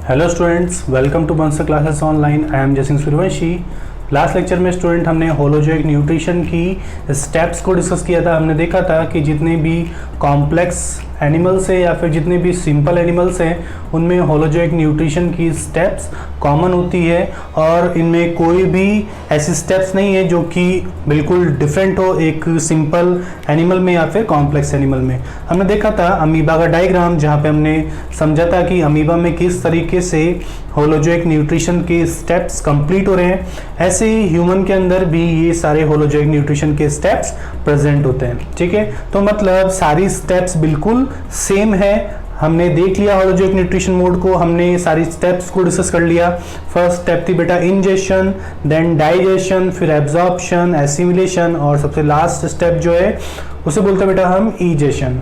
Hello students, welcome to Bansal classes online. I am Jaisingh Suryavanshi. Last lecture में student हमने holozoic nutrition की steps को discuss किया था। हमने देखा था कि जितने भी कॉम्प्लेक्स एनिमल्स हैं या फिर जितने भी सिंपल एनिमल्स हैं उनमें होलोजोइक न्यूट्रिशन की स्टेप्स कॉमन होती है और इनमें कोई भी ऐसी स्टेप्स नहीं है जो कि बिल्कुल डिफरेंट हो एक सिंपल एनिमल में या फिर कॉम्प्लेक्स एनिमल में। हमने देखा था अमीबा का डायग्राम, जहाँ पे हमने समझा था कि अमीबा में किस तरीके से होलोजोइक न्यूट्रिशन के स्टेप्स कंप्लीट हो रहे हैं। ऐसे ही ह्यूमन के अंदर भी ये सारे होलोजोइक न्यूट्रिशन के स्टेप्स प्रेजेंट होते हैं। ठीक है, तो मतलब सारी स्टेप्स बिल्कुल सेम है। हमने देख लिया होलोजोइक न्यूट्रिशन मोड को, हमने सारी स्टेप्स को डिस्कस कर लिया। फर्स्ट स्टेप थी बेटा इंजेशन, देन डाइजेशन, फिर एब्जॉर्प्शन, एसिमिलेशन और सबसे लास्ट स्टेप जो है उसे बोलते हैं बेटा हम ईजेशन।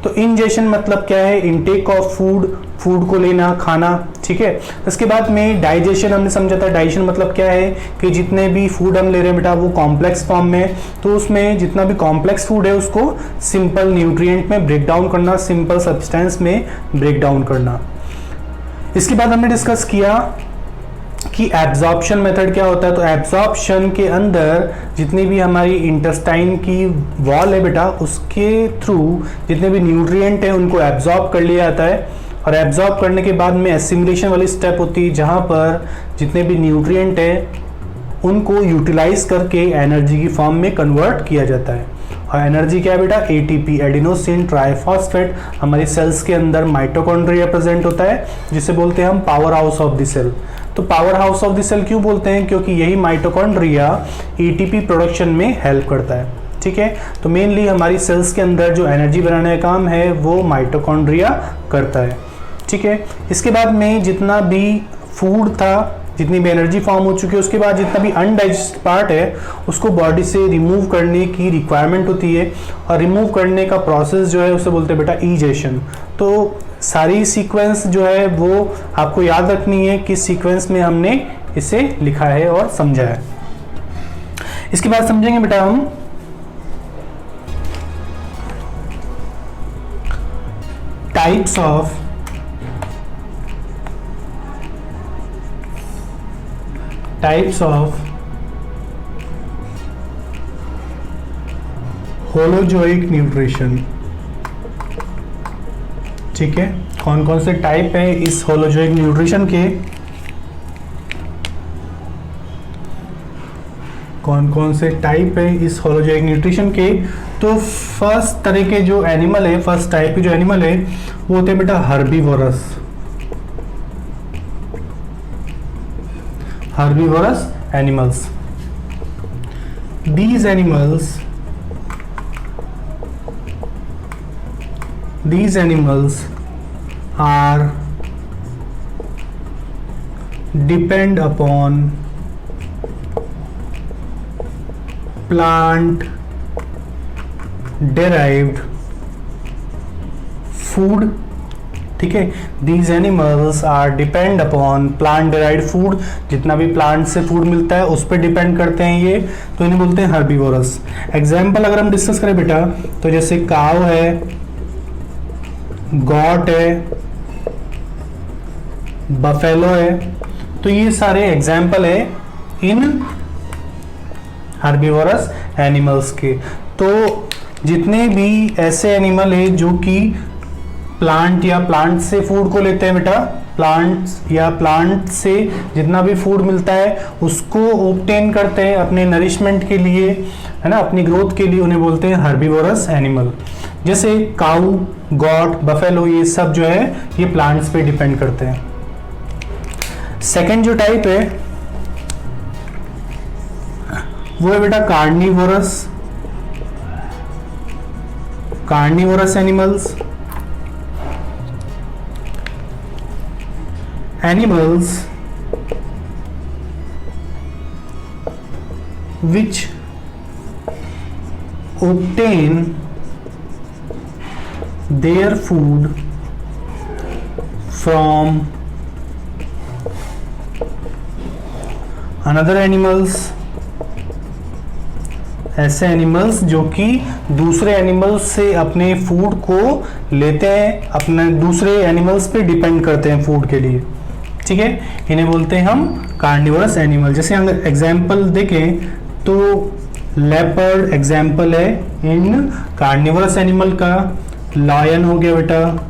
तो इंजेशन मतलब क्या है? इनटेक ऑफ फूड, फूड को लेना, खाना। ठीक है, इसके बाद में डाइजेशन हमने समझा था। डाइजेशन मतलब क्या है कि जितने भी फूड हम ले रहे हैं बेटा वो कॉम्प्लेक्स फॉर्म में, तो उसमें जितना भी कॉम्प्लेक्स फूड है उसको सिंपल न्यूट्रिएंट में ब्रेक डाउन करना, सिंपल सब्सटेंस में ब्रेक डाउन करना। इसके बाद हमने डिस्कस किया कि एब्जॉर्प्शन मेथड क्या होता है। तो एब्जॉर्प्शन के अंदर जितनी भी हमारी इंटेस्टाइन की वॉल है बेटा उसके थ्रू जितने भी न्यूट्रिएंट है उनको एब्जॉर्ब कर लिया जाता है और एब्जॉर्ब करने के बाद में एसिमिलेशन वाली स्टेप होती है जहाँ पर जितने भी न्यूट्रिएंट है उनको यूटिलाइज करके एनर्जी की फॉर्म में कन्वर्ट किया जाता है। और एनर्जी क्या है बेटा? एटीपी, एडिनोसिन ट्राइफॉस्फेट, हमारी सेल्स के अंदर माइटोकॉन्ड्रिया प्रेजेंट होता है जिसे बोलते हैं हम power house of the cell. तो power house of the cell क्यों बोलते हैं? क्योंकि यही माइटोकॉन्ड्रिया एटीपी प्रोडक्शन में हेल्प करता है। ठीक है, तो मेनली हमारी सेल्स के अंदर जो एनर्जी बनाने का काम है वो माइटोकॉन्ड्रिया करता है। ठीक है, इसके बाद में जितना भी फूड था, जितनी भी एनर्जी फॉर्म हो चुकी है, उसके बाद जितना भी अनडाइजेस्टेड पार्ट है उसको बॉडी से रिमूव करने की रिक्वायरमेंट होती है और रिमूव करने का प्रोसेस जो है उसे बोलते हैं बेटा ईजेशन। तो सारी सीक्वेंस जो है वो आपको याद रखनी है किस सीक्वेंस में हमने इसे लिखा है और समझा है। इसके बाद समझेंगे बेटा हम टाइप्स ऑफ होलोजोइक न्यूट्रिशन। ठीक है, कौन कौन से टाइप है इस होलोजोइक न्यूट्रिशन के? कौन कौन से टाइप है इस होलोजोइक न्यूट्रिशन के? तो फर्स्ट तरह के जो एनिमल है, फर्स्ट टाइप के जो एनिमल है वो होते हैं बेटा herbivorous. Herbivorous animals. These animals are depend upon plant derived food. ठीक है, these animals are depend upon plant derived food. जितना भी प्लांट से फूड मिलता है उस पर डिपेंड करते हैं ये, तो इन्हें बोलते हैं हर्बीवोरस। एग्जाम्पल अगर हम डिस्कस करें बेटा तो जैसे काव है, गॉट है, बफेलो है, तो ये सारे एग्जाम्पल है इन हर्बीवोरस एनिमल्स के। तो जितने भी ऐसे एनिमल है जो कि प्लांट या प्लांट से फूड को लेते हैं बेटा, प्लांट्स या प्लांट से जितना भी फूड मिलता है उसको ऑब्टेन करते हैं अपने नरिशमेंट के लिए, है ना, अपनी ग्रोथ के लिए, उन्हें बोलते हैं हर्बीवोरस एनिमल। जैसे काऊ, गॉट, बफेलो, ये सब जो है ये प्लांट्स पे डिपेंड करते हैं। सेकेंड जो टाइप है वो है बेटा carnivorous animals. Animals which obtain their food from another animals ऐसे एनिमल्स जो कि दूसरे एनिमल्स से अपने फूड को लेते हैं, अपने दूसरे एनिमल्स पे डिपेंड करते हैं फूड के लिए, ठीक है, इन्हें बोलते हैं हम कार्निवोरस एनिमल। जैसे अगर एग्जाम्पल देखें तो लेपर्ड एग्जाम्पल है इन कार्निवोरस एनिमल का, लायन हो गया बेटा,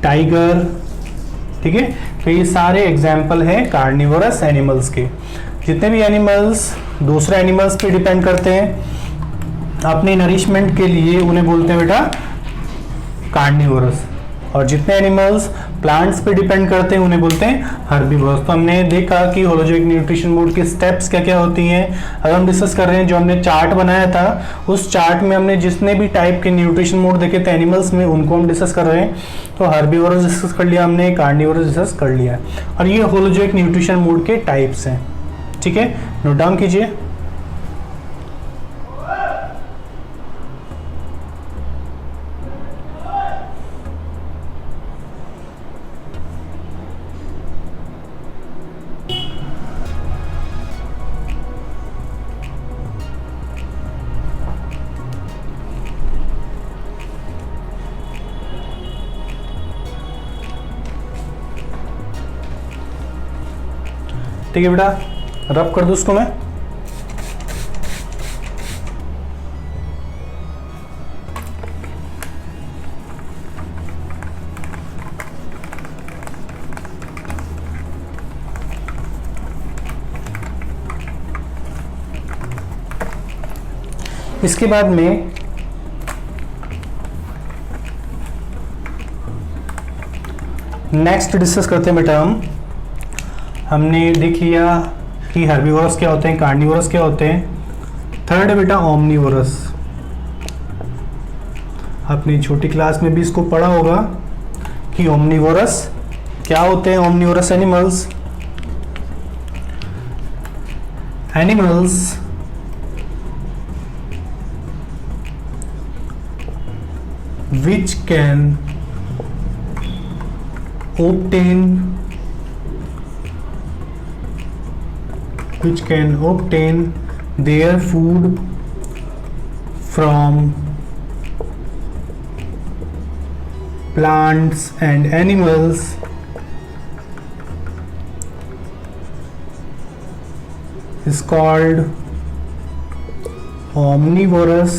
टाइगर, ठीक है। तो ये सारे एग्जाम्पल हैं कार्निवोरस एनिमल्स के। जितने भी एनिमल्स दूसरे एनिमल्स पे डिपेंड करते हैं अपने नरिशमेंट के लिए, उन्हें बोलते हैं बेटा कार्निवोरस। और जितने एनिमल्स प्लांट्स पे डिपेंड करते हैं उन्हें बोलते हैं हर्बीवोरस। तो हमने देखा कि होलोजोइक न्यूट्रिशन मोड की स्टेप्स क्या क्या होती हैं। अगर हम डिस्कस कर रहे हैं, जो हमने चार्ट बनाया था उस चार्ट में हमने जितने भी टाइप के न्यूट्रिशन मोड देखे थे एनिमल्स में, उनको हम डिस्कस कर रहे हैं। तो हर्बीवोरस डिस्कस कर लिया हमने, कार्निवोरस डिस्कस कर लिया, और ये होलोजोइक न्यूट्रिशन मोड के टाइप्स हैं, ठीक है, नोट डाउन कीजिए। ठीक है बेटा, रब कर दूं उसको मैं। इसके बाद में नेक्स्ट डिस्कस करते हैं बेटा हमने देख लिया कि हर्बीवोरस क्या होते हैं, कार्निवोरस क्या होते हैं। थर्ड है बेटा ओमनीवोरस। आपने छोटी क्लास में भी इसको पढ़ा होगा कि ओमनीवोरस क्या होते हैं। Omnivorous animals which can obtain their food from plants and animals is called omnivorous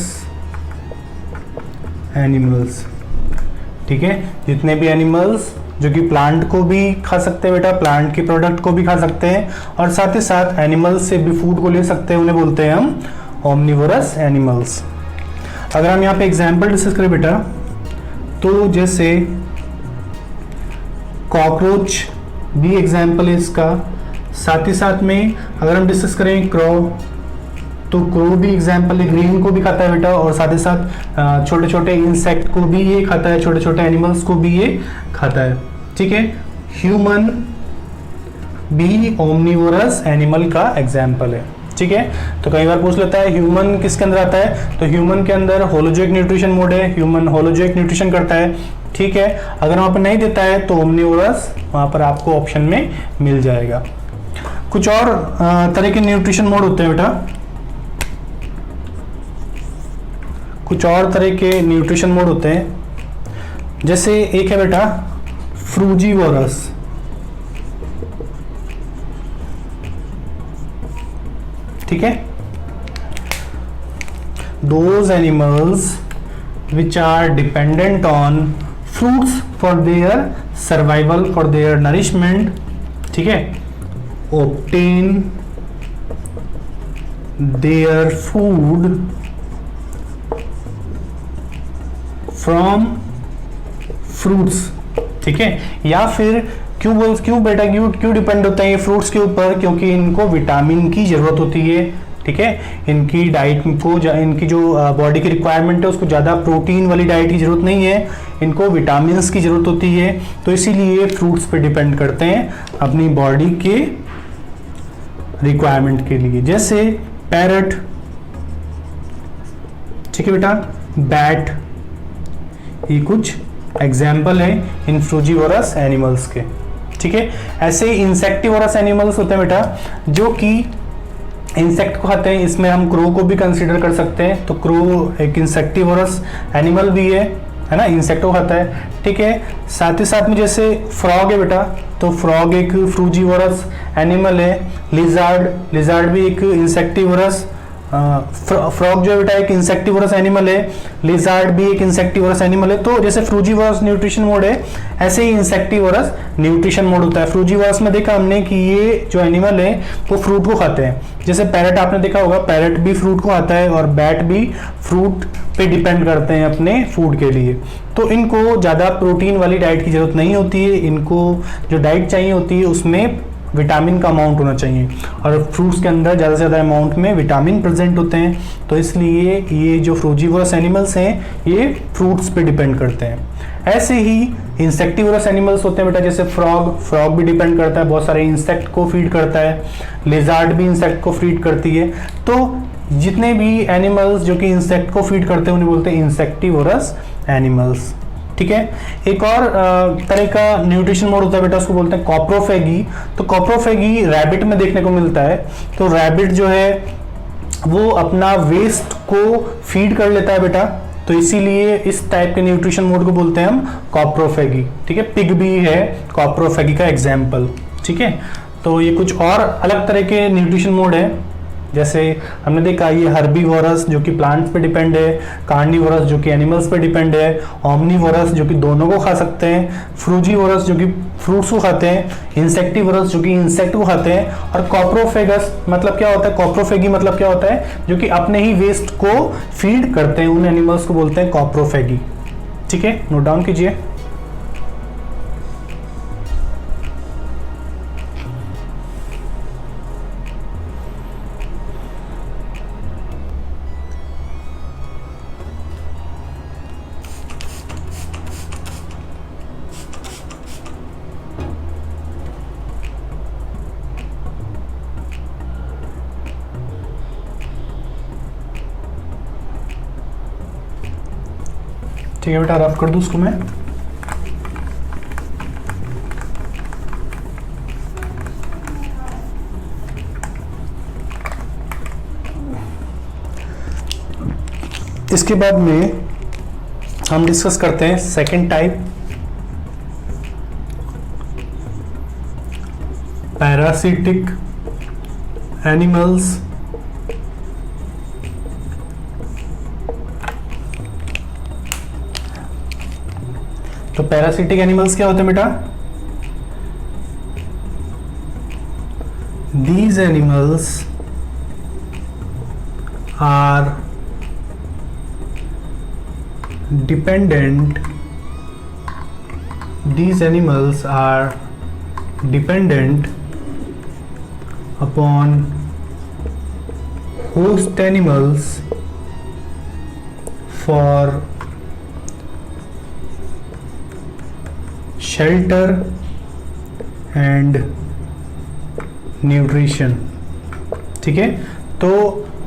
animals. ठीक है, जितने भी एनिमल्स जो कि प्लांट को भी खा सकते हैं बेटा, प्लांट के प्रोडक्ट को भी खा सकते हैं और साथ ही साथ एनिमल्स से भी फूड को ले सकते हैं, उन्हें बोलते हैं हम ओमनिवोरस एनिमल्स। अगर हम यहाँ पे एग्जाम्पल डिस्कस करें बेटा, तो जैसे कॉकरोच भी एग्जाम्पल है इसका। साथ ही साथ में अगर हम डिस्कस करें क्रो, तो क्रो भी एग्जाम्पल है, ग्रीन को भी खाता है बेटा, और साथ ही साथ छोटे छोटे इंसेक्ट को भी ये खाता है, छोटे छोटे एनिमल्स को भी ये खाता है। ठीक है, ह्यूमन भी ओमनिवोरस एनिमल का एग्जाम्पल है। ठीक है, तो कई बार पूछ लेता है ह्यूमन किसके अंदर आता है, तो ह्यूमन के अंदर होलोजोइक न्यूट्रिशन मोड है, ह्यूमन होलोजोइक न्यूट्रिशन करता है। ठीक है, अगर वहाँ पर नहीं देता है तो ओमनिवोरस वहाँ पर आपको ऑप्शन में मिल जाएगा। कुछ और तरह के न्यूट्रिशन मोड होते हैं बेटा, कुछ और तरह के न्यूट्रिशन मोड होते हैं। जैसे एक है बेटा फ्रूजीवोरस। ठीक है, those animals which are dependent on fruits for their survival, for their nourishment. ठीक है, obtain their food from fruits। ठीक है, या फिर क्यों बेटा क्यों डिपेंड होता है ये फ्रूट्स के ऊपर, क्योंकि इनको विटामिन की जरूरत होती है। ठीक है, इनकी डाइट को, इनकी जो बॉडी की रिक्वायरमेंट है उसको ज़्यादा प्रोटीन वाली डाइट की जरूरत नहीं है, इनको विटामिन्स की जरूरत होती है, तो इसीलिए फ्रूट्स पे डिपेंड करते हैं अपनी बॉडी के रिक्वायरमेंट के लिए। जैसे पैरट, ठीक है बेटा, बैट, ये कुछ एग्जाम्पल है इन फ्रूजीवोरस एनिमल्स के। ठीक है, ऐसे ही इंसेक्टिवोरस एनिमल्स होते हैं बेटा, जो कि इंसेक्ट को खाते हैं, इसमें हम क्रो को भी कंसीडर कर सकते हैं। तो क्रो एक इंसेक्टिवोरस एनिमल भी है ना, इंसेक्ट को खाता है, ठीक है। साथ ही साथ में जैसे फ्रॉग है बेटा, तो फ्रॉग एक फ्रूजीवोरस एनिमल है। लिजार्ड भी एक इंसेक्टिवोरस, फ्रॉग जो है बेटा एक इंसेक्टिवोरस एनिमल है, लिजार्ड भी एक इंसेक्टिवोरस एनिमल है। तो जैसे फ्रूजीवोरस न्यूट्रिशन मोड है, ऐसे ही इंसेक्टिवोरस न्यूट्रिशन मोड होता है। फ्रूजीवोरस में देखा हमने कि ये जो एनिमल है वो फ्रूट को खाते हैं। जैसे पैरट आपने देखा होगा, पैरट भी फ्रूट को खाता है और बैट भी फ्रूट पे डिपेंड करते हैं अपने फूड के लिए। तो इनको ज़्यादा प्रोटीन वाली डाइट की जरूरत नहीं होती है, इनको जो डाइट चाहिए होती है उसमें विटामिन का अमाउंट होना चाहिए, और फ्रूट्स के अंदर ज़्यादा से ज़्यादा अमाउंट में विटामिन प्रेजेंट होते हैं। तो इसलिए ये जो फ्रूजीवोरस एनिमल्स हैं ये फ्रूट्स पे डिपेंड करते हैं। ऐसे ही इंसेक्टिवोरस एनिमल्स होते हैं बेटा, जैसे फ्रॉग भी डिपेंड करता है, बहुत सारे इंसेक्ट को फीड करता है। लिजार्ड भी इंसेक्ट को फीड करती है। तो जितने भी एनिमल्स जो कि इंसेक्ट को फीड करते हैं उन्हें बोलते हैं इंसेक्टिवोरस एनिमल्स, ठीक है। एक और तरह का न्यूट्रिशन मोड होता है बेटा, उसको बोलते हैं कॉप्रोफेगी। तो कॉप्रोफेगी रैबिट में देखने को मिलता है। तो रैबिट जो है वो अपना वेस्ट को फीड कर लेता है बेटा, तो इसीलिए इस टाइप के न्यूट्रिशन मोड को बोलते हैं हम कॉप्रोफेगी, ठीक है। पिग भी है कॉप्रोफेगी का एग्जाम्पल, ठीक है। तो ये कुछ और अलग तरह के न्यूट्रिशन मोड है, जैसे हमने देखा ये हर्बीवोरस जो कि प्लांट्स पे डिपेंड है, कार्निवोरस जो कि एनिमल्स पे डिपेंड है, ओमनीवोरस जो कि दोनों को खा सकते हैं, फ्रूजीवोरस जो कि फ्रूट्स को खाते हैं, इंसेक्टिवोरस जो कि इंसेक्ट को खाते हैं, और कॉप्रोफेगस मतलब क्या होता है, कॉप्रोफेगी मतलब क्या होता है, जो कि अपने ही वेस्ट को फीड करते हैं, उन एनिमल्स को बोलते हैं कॉप्रोफेगी, ठीक है। नोट डाउन कीजिए। ठीक है बेटा, रफ कर दूं उसको मैं। इसके बाद में हम डिस्कस करते हैं सेकंड टाइप, पैरासिटिक एनिमल्स। तो पैरासिटिक एनिमल्स क्या होते हैं बेटा? These animals are dependent. These animals are dependent upon host animals for shelter and nutrition, ठीक है। तो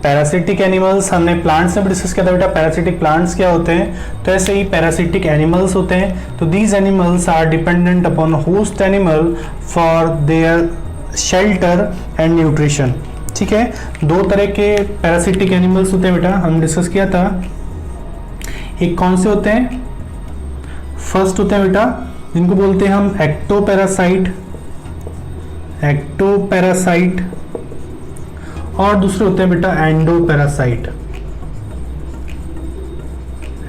पैरासिटिक एनिमल्स हमने प्लांट्स में डिस्कस किया था बेटा, पैरासिटिक प्लांट्स क्या होते हैं, तो ऐसे ही पैरासिटिक एनिमल्स होते हैं। तो these animals are dependent upon host animal for their shelter and nutrition, ठीक है। दो तरह के पैरासिटिक एनिमल्स होते हैं बेटा, हम डिस्कस किया था। एक कौन से होते हैं? फर्स्ट होते हैं बेटा जिनको बोलते हैं हम एक्टोपैरासाइट, और दूसरे होते हैं बेटा एंडोपैरासाइट,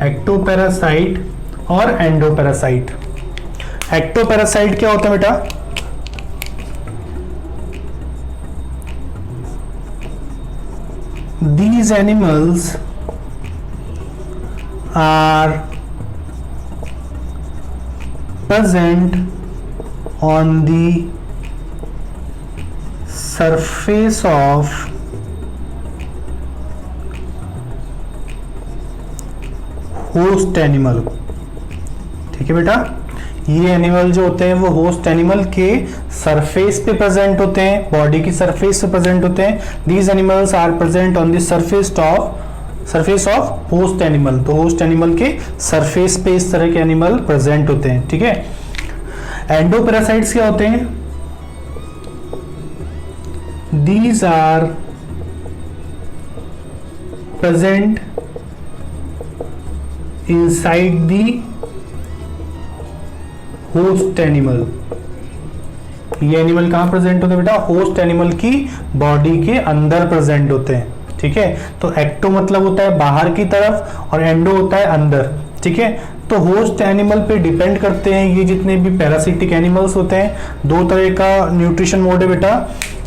एक्टोपैरासाइट और एंडोपैरासाइट। एक्टोपैरासाइट क्या होता है बेटा? These animals are present on the surface of host animal, ठीक है बेटा। ये एनिमल जो होते हैं वो होस्ट एनिमल के सरफेस पे प्रेजेंट होते हैं, बॉडी की सरफेस पे प्रेजेंट होते हैं। These animals are present on the surface of host animal. तो होस्ट एनिमल के सरफेस पे इस तरह के एनिमल प्रेजेंट होते हैं, ठीक है। एंडोपैरासाइट्स क्या होते हैं? These are present inside the host animal. ये एनिमल कहां प्रेजेंट होते हैं बेटा? होस्ट एनिमल की बॉडी के अंदर प्रेजेंट होते हैं। ठीक है, तो एक्टो मतलब होता है बाहर की तरफ और एंडो होता है अंदर। ठीक है, तो होस्ट एनिमल पे डिपेंड करते हैं ये जितने भी पैरासिटिक एनिमल्स होते हैं। दो तरह का न्यूट्रिशन मोड है बेटा,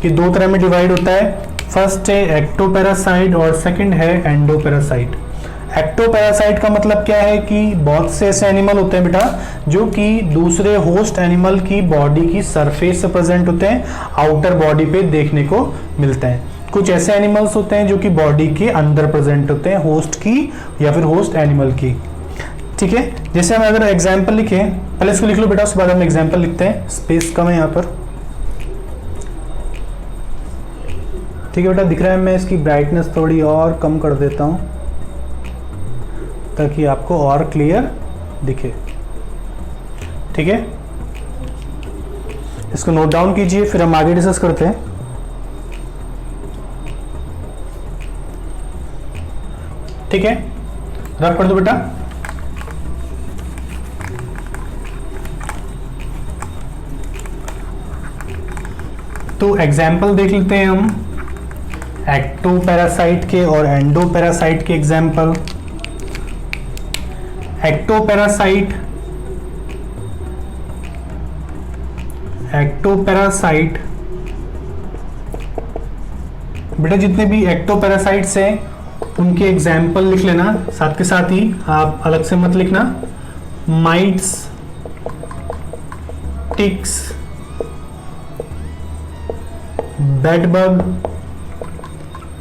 कि दो तरह में डिवाइड होता है। फर्स्ट है एक्टोपैरासाइट और सेकंड है एंडोपैरासाइट। एक्टोपैरासाइट का मतलब क्या है कि बहुत से ऐसे एनिमल होते हैं बेटा जो कि दूसरे होस्ट एनिमल की बॉडी की सरफेस से प्रेजेंट होते हैं, आउटर बॉडी पे देखने को मिलते हैं। कुछ ऐसे एनिमल्स होते हैं जो कि बॉडी के अंदर प्रेजेंट होते हैं, होस्ट की या फिर होस्ट एनिमल की। ठीक है, जैसे हम अगर एग्जाम्पल लिखें, पहले इसको लिख लो बेटा, उसके बाद हम एग्जाम्पल लिखते हैं। स्पेस कम है यहाँ पर। ठीक है बेटा, दिख रहा है? मैं इसकी ब्राइटनेस थोड़ी और कम कर देता हूँ ताकि आपको और क्लियर दिखे। ठीक है, इसको नोट डाउन कीजिए, फिर हम आगे डिस्कस करते हैं। ठीक है, रफ कर दो बेटा। तो एग्जाम्पल देख लेते हैं हम एक्टोपैरासाइट के और एंडोपैरासाइट के एग्जाम्पल। एक्टोपैरासाइट बेटा जितने भी एक्टोपैरासाइट्स हैं उनके एग्जाम्पल लिख लेना, साथ के साथ ही आप अलग से मत लिखना। माइट्स, टिक्स, बेडबग,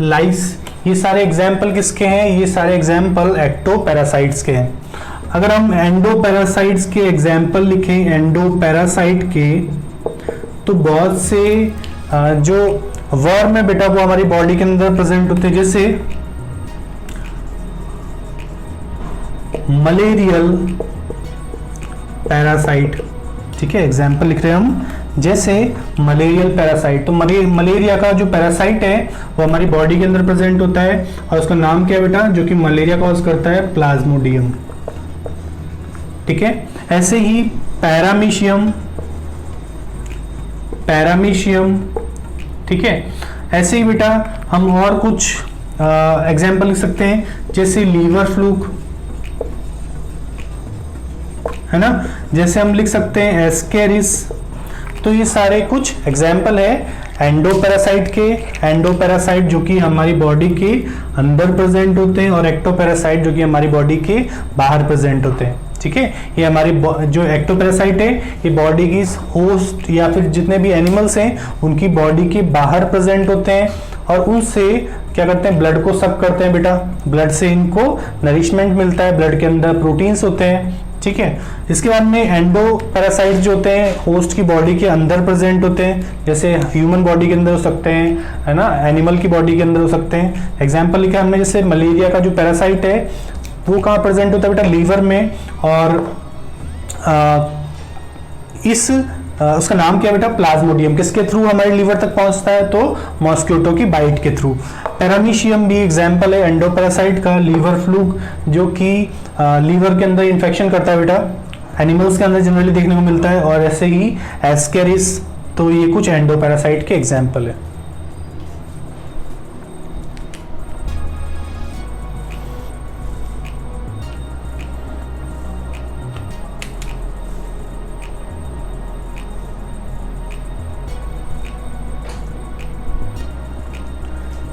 लाइस, ये सारे एग्जाम्पल किसके हैं? ये सारे एग्जाम्पल एक्टोपैरासाइट्स के हैं। अगर हम एंडोपैरासाइट्स के एग्जाम्पल लिखें एंडोपैरासाइट के, तो बहुत से जो वर्म है बेटा वो हमारी बॉडी के अंदर प्रेजेंट होते हैं, जैसे मलेरियल पैरासाइट। ठीक है, एग्जाम्पल लिख रहे हैं हम, जैसे मलेरियल पैरासाइट। तो मलेरिया का जो पैरासाइट है वो हमारी बॉडी के अंदर प्रेजेंट होता है और उसका नाम क्या है बेटा? जो कि मलेरिया कॉज करता है, प्लाज्मोडियम। ठीक है, ऐसे ही पैरामीशियम, ठीक है, ऐसे ही बेटा हम और कुछ एग्जाम्पल लिख सकते हैं, जैसे लीवर फ्लूक, है ना, जैसे हम लिख सकते हैं एस्केरिस। तो ये सारे कुछ एग्जाम्पल है एंडोपैरासाइट के। एंडोपैरासाइट जो कि हमारी बॉडी के अंदर प्रेजेंट होते हैं और एक्टोपैरासाइट जो कि हमारी बॉडी के बाहर प्रेजेंट होते हैं। ठीक है, ये हमारी जो एक्टोपैरासाइट है ये बॉडी की होस्ट या फिर जितने भी एनिमल्स हैं उनकी बॉडी के बाहर प्रेजेंट होते हैं और उनसे क्या करते हैं? ब्लड को सक करते हैं बेटा। ब्लड से इनको नरिशमेंट मिलता है, ब्लड के अंदर प्रोटीन्स होते हैं। ठीक है, इसके बाद में एंडोपैरासाइट जो होते हैं होस्ट की बॉडी के अंदर प्रेजेंट होते हैं, जैसे ह्यूमन बॉडी के अंदर हो सकते हैं, है ना, एनिमल की बॉडी के अंदर हो सकते हैं। एग्जाम्पल लिखा हमने, जैसे मलेरिया का जो पैरासाइट है वो कहाँ प्रेजेंट होता है बेटा? लीवर में। और उसका नाम क्या है बेटा? प्लाज्मोडियम। किसके थ्रू हमारे लीवर तक पहुंचता है? तो मॉस्किटो की बाइट के थ्रू। पैरामीशियम भी एग्जाम्पल है एंडोपैरासाइट का, लीवर फ्लूक जो कि लीवर के अंदर इन्फेक्शन करता है बेटा, एनिमल्स के अंदर जनरली देखने को मिलता है। और ऐसे ही एस्केरिस। तो ये कुछ एंडोपैरासाइट के एग्जाम्पल है।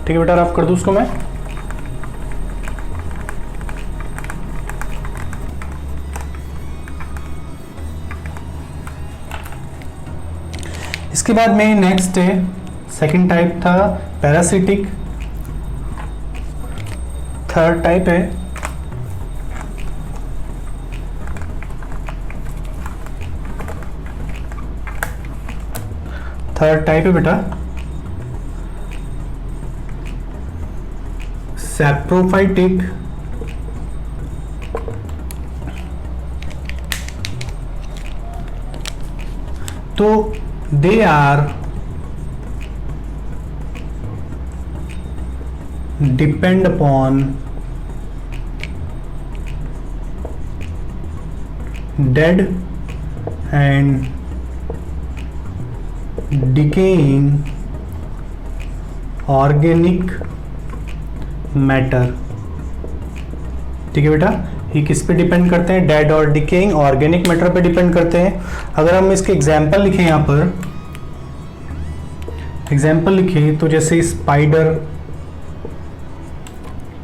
ठीक है बेटा, रफ कर दूं उसको मैं। इसके बाद में नेक्स्ट है, सेकंड टाइप था पैरासिटिक, थर्ड टाइप है बेटा सैप्रोफाइटिक, तो they are depend upon dead and decaying organic matter। ठीक है बेटा, ये किस पे डिपेंड करते हैं? डेड और डिकेइंग ऑर्गेनिक मैटर पे डिपेंड करते हैं। अगर हम इसके एग्जाम्पल लिखें, यहाँ पर एग्जाम्पल लिखें तो जैसे स्पाइडर,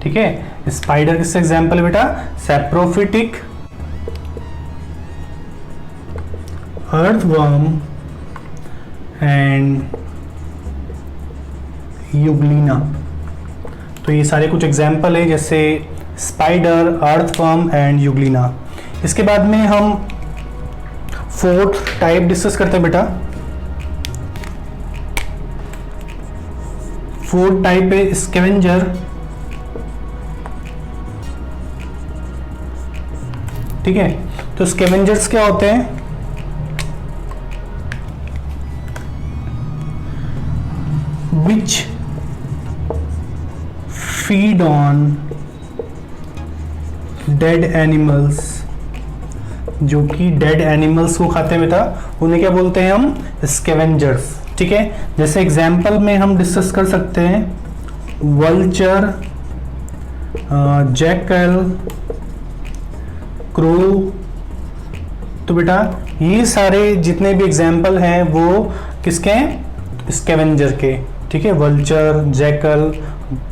ठीक है, स्पाइडर किससे एग्जाम्पल है बेटा? Saprophytic, earthworm and Euglena. तो ये सारे कुछ एग्जाम्पल है, जैसे स्पाइडर, अर्थवर्म एंड यूग्लिना। इसके बाद में हम फोर्थ टाइप डिस्कस करते हैं बेटा। फोर्थ टाइप है स्कैवेंजर। ठीक है, तो स्कैवेंजर्स क्या होते हैं? Which feed on dead animals, जो कि डेड एनिमल्स को खाते हैं बेटा, उन्हें क्या बोलते हैं हम? स्कैवेंजर्स। ठीक है, जैसे एग्जाम्पल में हम डिस्कस कर सकते हैं वल्चर, जैकल, क्रो। तो बेटा ये सारे जितने भी एग्जाम्पल हैं वो किसके हैं? स्कैवेंजर के। ठीक है, वल्चर, जैकल,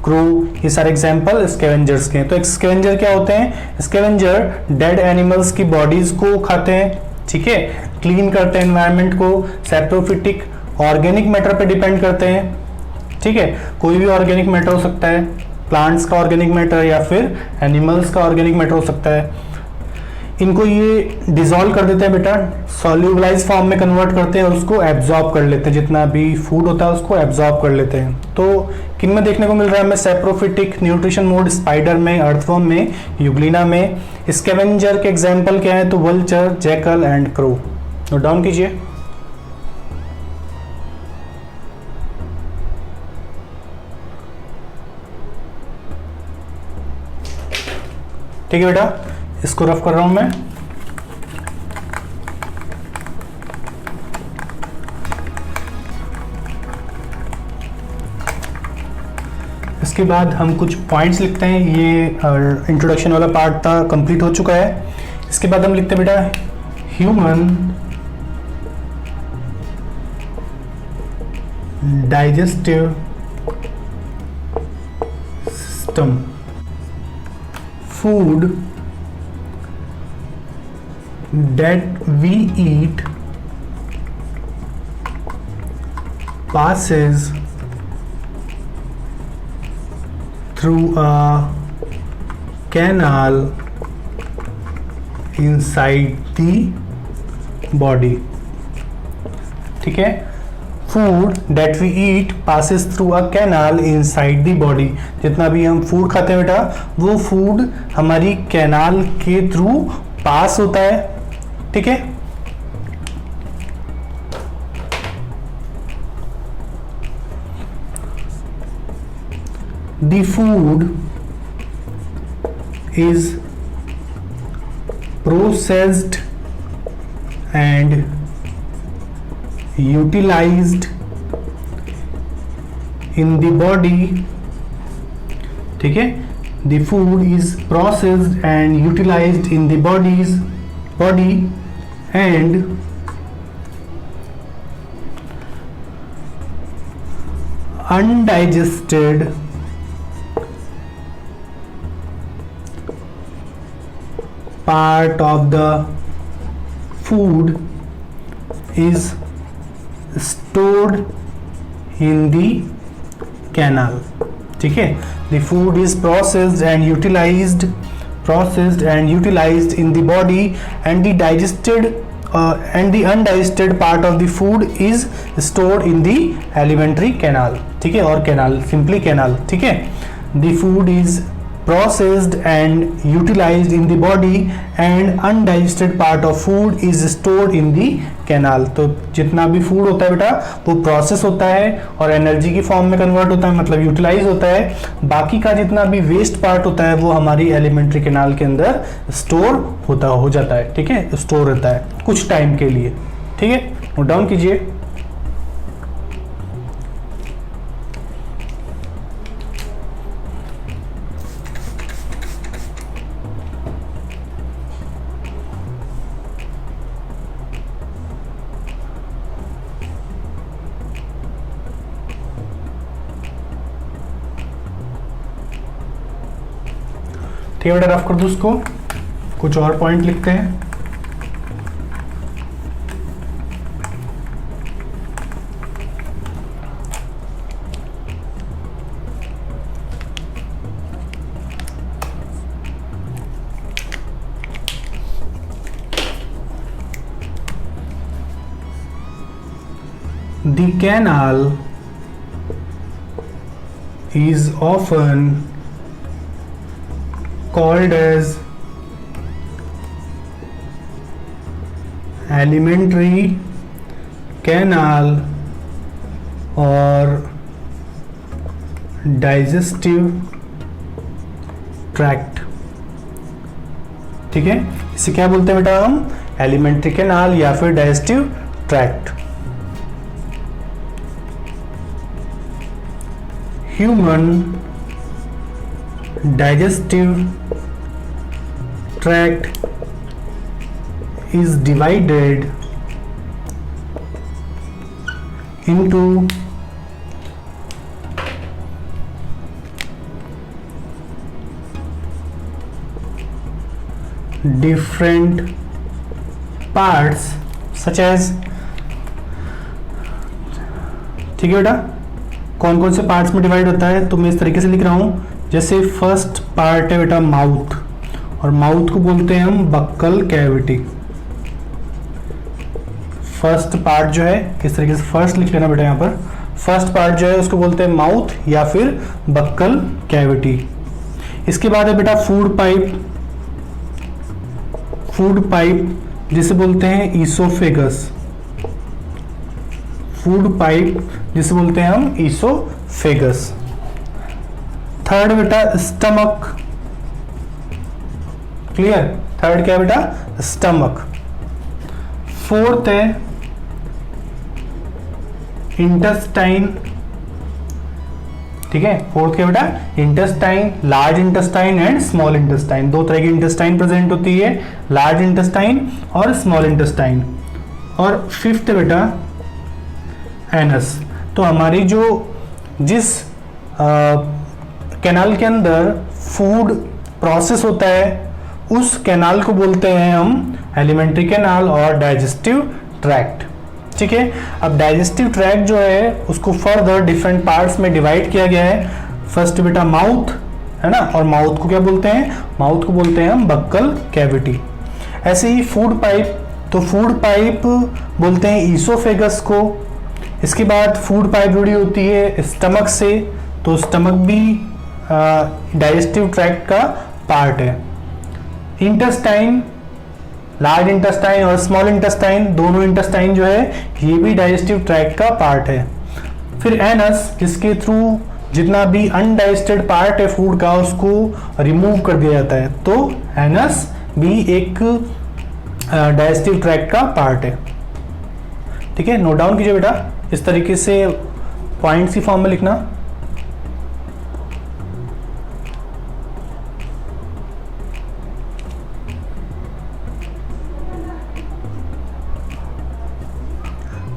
क्रो, ये सारे एग्जाम्पल स्कैवेंजर्स के हैं। तो एक स्कैवेंजर क्या होते हैं? स्कैवेंजर डेड एनिमल्स की बॉडीज को खाते हैं। ठीक है, क्लीन करते हैं एनवायरनमेंट को, सैप्रोफिटिक ऑर्गेनिक मैटर पे डिपेंड करते हैं। ठीक है, कोई भी ऑर्गेनिक मैटर हो सकता है, प्लांट्स का ऑर्गेनिक मैटर या फिर एनिमल्स का ऑर्गेनिक मैटर हो सकता है। इनको ये डिसॉल्व कर देते हैं बेटा, सॉल्यूबलाइज फॉर्म में कन्वर्ट करते हैं और उसको एब्जॉर्ब कर लेते हैं, जितना भी फूड होता है उसको एब्जॉर्ब कर लेते हैं। तो किन में देखने को मिल रहा है हमें? सैप्रोफिटिक न्यूट्रिशन मोड, स्पाइडर में, अर्थवर्म में, यूग्लिना में। स्कैवेंजर के एग्जाम्पल क्या है? तो vulture, jackal and crow. Note down कीजिए। ठीक है बेटा, इसको रफ कर रहा हूं मैं। इसके बाद हम कुछ पॉइंट्स लिखते हैं। ये इंट्रोडक्शन वाला पार्ट था, कंप्लीट हो चुका है। इसके बाद हम लिखते हैं बेटा human digestive system. Food that we eat passes through a canal inside the body। ठीक है, food that we eat passes through a canal inside the body। जितना भी हम फूड खाते हैं बेटा, वो फूड हमारी कैनाल के थ्रू पास होता है। ठीक है, the food is processed and utilized in the body। ठीक है, the food is processed and utilized in the body and undigested part of the food is stored in the canal। ठीक है, the food is processed and utilized in the body and the digested and the undigested part of the food is stored in the alimentary canal। ठीक है, और canal, simply canal। ठीक है, the food is processed and utilized in the body and undigested part of food is stored in the canal। तो जितना भी food होता है बेटा वो प्रोसेस होता है और एनर्जी की फॉर्म में कन्वर्ट होता है, मतलब यूटिलाइज होता है। बाकी का जितना भी वेस्ट पार्ट होता है वो हमारी एलिमेंट्री कैनाल के अंदर स्टोर हो जाता है, ठीक है, स्टोर रहता है कुछ टाइम के लिए, ठीक है, नोट डाउन कीजिए। ठीक है बेटा, रफ कर दो उसको, कुछ और पॉइंट लिखते हैं। The canal is often called as alimentary canal और digestive tract, ठीक है, इसे क्या बोलते हैं बेटा हम, एलिमेंट्री कैनाल या फिर digestive tract. Human digestive tract is divided into different parts such as, ठीक है बेटा, कौन कौन से पार्ट्स में डिवाइड होता है, तो मैं इस तरीके से लिख रहा हूं। जैसे फर्स्ट पार्ट है बेटा माउथ, और माउथ को बोलते हैं हम बक्कल कैविटी। फर्स्ट पार्ट जो है इस तरीके से फर्स्ट लिख लेना बेटा, यहाँ पर फर्स्ट पार्ट जो है उसको बोलते हैं माउथ या फिर बक्कल कैविटी। इसके बाद है बेटा फूड पाइप, फूड पाइप जिसे बोलते हैं ईसोफेगस, फूड पाइप जिसे बोलते हैं हम ईसोफेगस। थर्ड बेटा स्टमक, क्लियर, थर्ड क्या है बेटा स्टमक। फोर्थ है इंटेस्टाइन, ठीक है, फोर्थ क्या बेटा intestine, large intestine and small intestine, दो तरह की इंटेस्टाइन प्रेजेंट होती है, लार्ज इंटेस्टाइन और स्मॉल इंटेस्टाइन। और फिफ्थ बेटा एनस। तो हमारी जो जिस कैनाल के अंदर फूड प्रोसेस होता है उस कैनाल को बोलते हैं हम एलिमेंट्री कैनाल और डाइजेस्टिव ट्रैक्ट, ठीक है। अब डाइजेस्टिव ट्रैक्ट जो है उसको फर्दर डिफरेंट पार्ट्स में डिवाइड किया गया है। फर्स्ट बेटा माउथ है ना, और माउथ को क्या बोलते हैं, माउथ को बोलते हैं हम बक्कल कैविटी। ऐसे ही फूड पाइप, तो फूड पाइप बोलते हैं ईसोफेगस को। इसके बाद फूड पाइप जुड़ी होती है स्टमक से, तो स्टमक भी डाइजेस्टिव ट्रैक्ट का पार्ट है। इंटेस्टाइन, लार्ज इंटेस्टाइन और स्मॉल इंटेस्टाइन, दोनों इंटेस्टाइन जो है ये भी डाइजेस्टिव ट्रैक्ट का पार्ट है। फिर एनस, जिसके थ्रू जितना भी अनडाइजेस्टेड पार्ट है फूड का उसको रिमूव कर दिया जाता है, तो एनस भी एक डाइजेस्टिव ट्रैक्ट का पार्ट है, ठीक है। नोट डाउन कीजिए बेटा, इस तरीके से पॉइंट्स की फॉर्म में लिखना।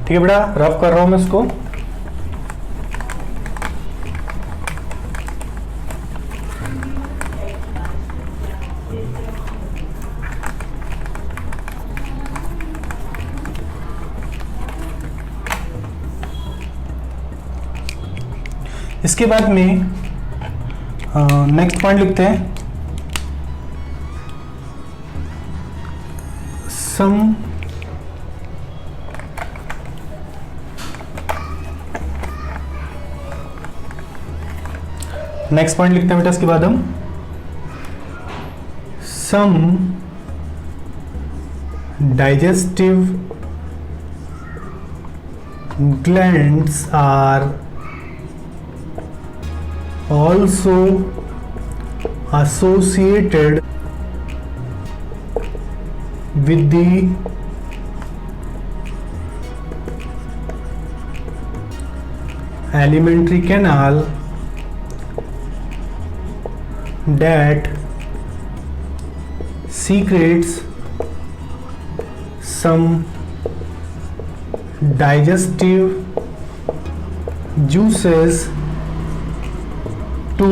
ठीक है बेटा, रफ कर रहा हूं मैं इसको। इसके बाद में नेक्स्ट पॉइंट लिखते हैं, सम नेक्स्ट पॉइंट लिखते हैं बेटा। इसके बाद हम some digestive glands are also associated with the alimentary canal that secretes some digestive juices to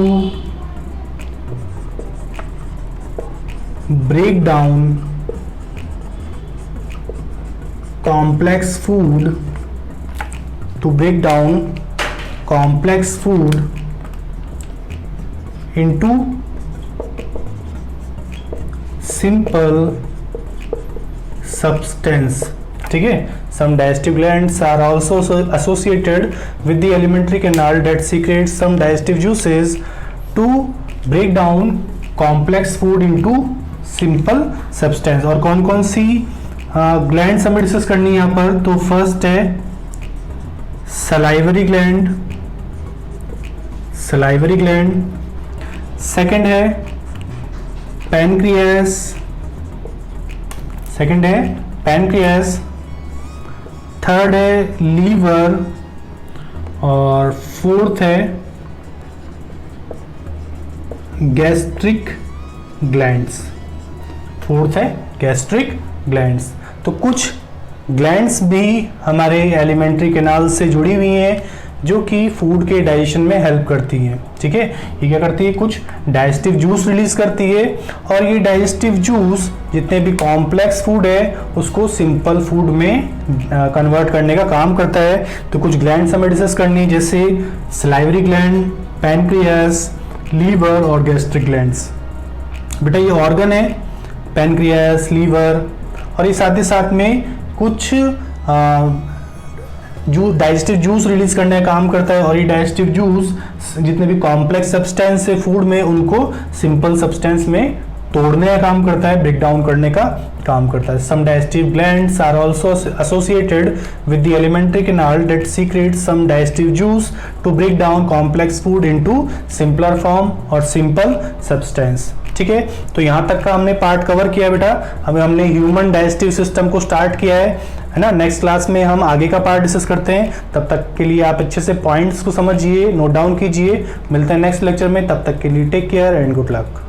break down complex food into simple substance. ठीक है, some digestive glands are also associated with the alimentary canal that secretes some digestive juices to break down complex food into simple substance. और कौन कौन सी glands हमें discuss करनी है यहाँ पर? तो फर्स्ट है सलाइवरी ग्लैंड, सेकंड है पैनक्रियास, थर्ड है लीवर और फोर्थ है गैस्ट्रिक ग्लैंड्स। तो कुछ ग्लैंड्स भी हमारे एलिमेंट्री कैनाल से जुड़ी हुई हैं जो कि फूड के डाइजेशन में हेल्प करती हैं। ठीक है, ये क्या करती है? कुछ डाइजेस्टिव जूस रिलीज करती है और ये डाइजेस्टिव जूस जितने भी कॉम्प्लेक्स फूड है उसको सिंपल फूड में कन्वर्ट करने का काम करता है। तो कुछ ग्लैंड्स हमें डिस्कस करनी है, जैसे सलाइवरी ग्लैंड, पैनक्रियास, लीवर और गैस्ट्रिक ग्लैंड्स। बेटा ये ऑर्गन है पैनक्रियास, लीवर, और ये साथ ही साथ में कुछ डाइजेस्टिव जूस रिलीज करने का काम करता है और ये डाइजेस्टिव जूस जितने भी कॉम्प्लेक्स सब्सटेंस है फूड में उनको सिंपल सब्सटेंस में तोड़ने का काम करता है, ब्रेक डाउन करने का काम करता है। Some digestive glands are also associated with the alimentary canal that secretes some digestive juice to break down complex food into simpler form और सिंपल सब्सटेंस। ठीक है, तो यहाँ तक का हमने पार्ट कवर किया है बेटा। अभी हमने ह्यूमन डाइजेस्टिव सिस्टम को स्टार्ट किया है ना। नेक्स्ट क्लास में हम आगे का पार्ट डिस्कस करते हैं। तब तक के लिए आप अच्छे से पॉइंट्स को समझिए, नोट डाउन कीजिए। मिलते हैं नेक्स्ट लेक्चर में, तब तक के लिए take care and good luck.